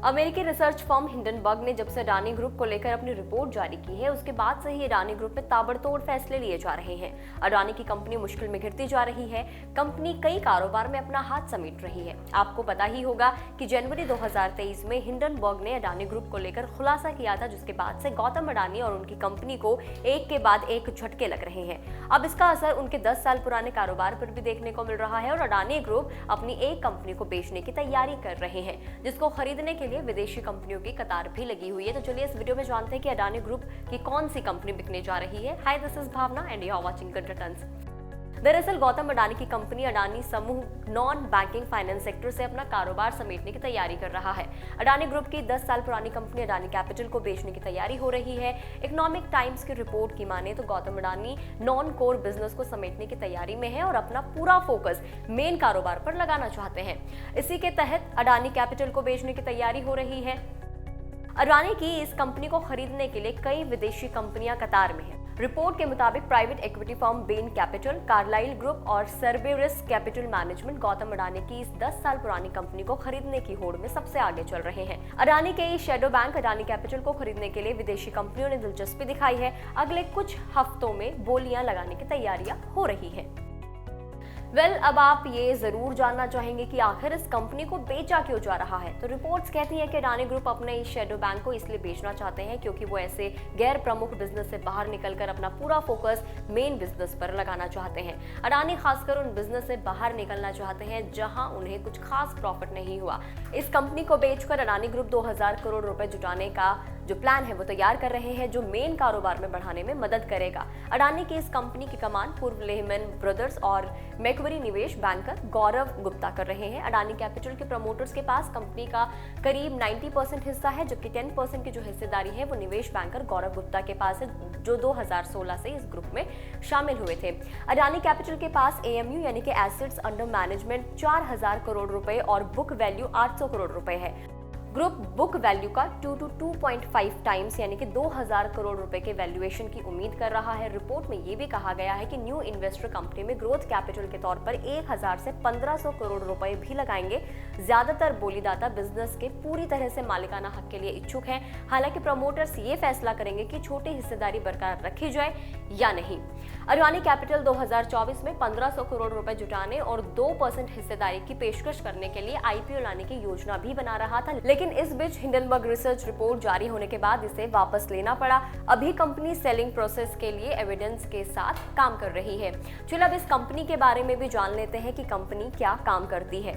अमेरिकी research firm Hindenburg ने जब से अडानी ग्रुप को लेकर अपनी रिपोर्ट जारी की है, उसके बाद से ही अडानी ग्रुप में ताबड़तोड़ फैसले लिए जा रहे हैं। अडानी की कंपनी मुश्किल में घिरती जा रही है। कंपनी कई कारोबार में अपना हाथ समेट रही है। आपको पता ही होगा कि जनवरी 2023 में हिंडनबर्ग ने अडानी ग्रुप को लेकर खुलासा किया था, जिसके बाद से गौतम अडानी और उनकी कंपनी को एक के बाद एक झटके लग रहे हैं। अब इसका असर उनके 10 साल पुराने कारोबार पर भी देखने को मिल रहा है और अडानी ग्रुप अपनी एक कंपनी को बेचने की तैयारी कर रहे हैं, जिसको खरीदने के लिए विदेशी कंपनियों की कतार भी लगी हुई है। तो चलिए इस वीडियो में जानते हैं कि अडानी ग्रुप की कौन सी कंपनी बिकने जा रही है। Hi, this is Bhavna and you are watching good returns. दरअसल गौतम अडानी की कंपनी अडानी समूह नॉन बैंकिंग फाइनेंस सेक्टर से अपना कारोबार समेटने की तैयारी कर रहा है। अडानी ग्रुप की 10 साल पुरानी कंपनी अडानी कैपिटल को बेचने की तैयारी हो रही है। इकोनॉमिक टाइम्स की रिपोर्ट की माने तो Gautam Adani non core business को समेटने की तैयारी में है और अपना पूरा फोकस मेन कारोबार पर लगाना चाहते हैं। इसी के तहत अडानी कैपिटल को बेचने की तैयारी हो रही है। अडानी की इस कंपनी को खरीदने के लिए कई विदेशी कंपनियां कतार में हैं। रिपोर्ट के मुताबिक private equity firm Ben capital, Carlisle group और सर्बेरिस कैपिटल मैनेजमेंट गौतम अडानी की इस 10 साल पुरानी कंपनी को खरीदने की होड़ में सबसे आगे चल रहे हैं। अडानी के इस शैडो बैंक अडानी कैपिटल को खरीदने के लिए विदेशी कंपनियों ने दिलचस्पी दिखाई है। अगले कुछ हफ्तों में बोलियां लगाने की तैयारियां हो रही है। अब आप ये जरूर जानना चाहेंगे कि आखिर इस कंपनी को बेचा क्यों जा रहा है। तो रिपोर्ट्स कहती हैं कि अडानी ग्रुप अपने इस शैडो बैंक को इसलिए बेचना चाहते हैं क्योंकि वो ऐसे गैर प्रमुख बिजनेस से बाहर निकलकर अपना पूरा फोकस मेन बिजनेस पर लगाना चाहते हैं। अडानी खासकर उन बिजनेस से बाहर निकलना चाहते हैं जहां उन्हें कुछ खास प्रॉफिट नहीं हुआ। इस कंपनी को बेचकर अडानी ग्रुप 2000 करोड़ रुपए जुटाने का जो प्लान है वो तैयार कर रहे हैं, जो मेन कारोबार में बढ़ाने में मदद करेगा। अडानी की इस कंपनी की कमान पूर्व लेहमैन ब्रदर्स और मैक्वेरी निवेश बैंकर गौरव गुप्ता कर रहे हैं। अडानी कैपिटल के प्रमोटर्स के पास कंपनी का करीब 90% हिस्सा है, जबकि 10% की जो हिस्सेदारी है वो निवेश बैंकर गौरव गुप्ता के पास है, जो 2016 से इस ग्रुप में शामिल हुए थे। अडानी कैपिटल के पास AMU यानी कि एसेट्स अंडर मैनेजमेंट 4000 करोड़ रुपए और बुक वैल्यू 800 करोड़ रुपए है। ग्रुप बुक वैल्यू का 2 to 2.5 टाइम्स यानी कि 2000 करोड़ रुपए के वैल्यूएशन की उम्मीद कर रहा है। रिपोर्ट में ये भी कहा गया है कि न्यू इन्वेस्टर कंपनी में ग्रोथ कैपिटल के तौर पर 1000 से 1500 करोड़ रुपए भी लगाएंगे। ज्यादातर बोलीदाता बिजनेस के पूरी तरह से मालिकाना हक के लिए इच्छुक हैं। हालांकि प्रमोटर्स ये फैसला करेंगे कि छोटी हिस्सेदारी बरकरार रखी जाए या नहीं। अडानी कैपिटल 2024 में 1500 करोड़ रुपए जुटाने और 2% हिस्सेदारी की पेशकश करने के लिए IPO लाने की योजना भी बना रहा था, लेकिन इस बीच हिंडनबर्ग रिसर्च रिपोर्ट जारी होने के बाद इसे वापस लेना पड़ा। अभी कंपनी सेलिंग प्रोसेस के लिए एविडेंस के साथ काम कर रही है। चलो अब इस कंपनी के बारे में भी जान लेते हैं कि कंपनी क्या काम करती है।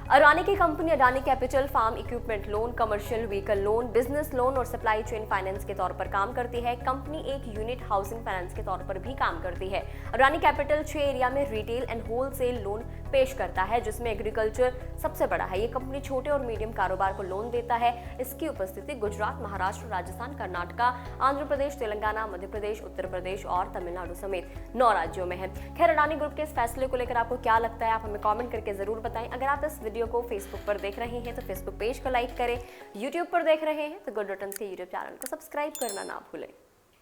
अडानी की company Adani capital farm equipment loan, commercial vehicle loan, business loan और सप्लाई चेन फाइनेंस के तौर पर काम करती है। कंपनी एक यूनिट हाउसिंग फाइनेंस के तौर पर भी काम करती है। अडानी कैपिटल 6 एरिया में रिटेल एंड होलसेल लोन पेश करता है, जिसमें एग्रीकल्चर सबसे बड़ा है। ये कंपनी छोटे और मीडियम कारोबार को लोन देता है। इसकी उपस्थिति गुजरात, महाराष्ट्र, राजस्थान, कर्नाटका, आंध्र प्रदेश, तेलंगाना, मध्य प्रदेश, उत्तर प्रदेश और तमिलनाडु समेत 9 राज्यों में है। खैर, अडानी ग्रुप के इस फैसले को लेकर आपको क्या लगता है, आप हमें कमेंट करके जरूर बताएं। अगर आप इस वीडियो को फेसबुक पर देख रहे हैं तो फेसबुक पेज को लाइक करें। यूट्यूब पर देख रहे हैं तो गुड रिटर्न्स के यूट्यूब चैनल को सब्सक्राइब करना ना भूलें।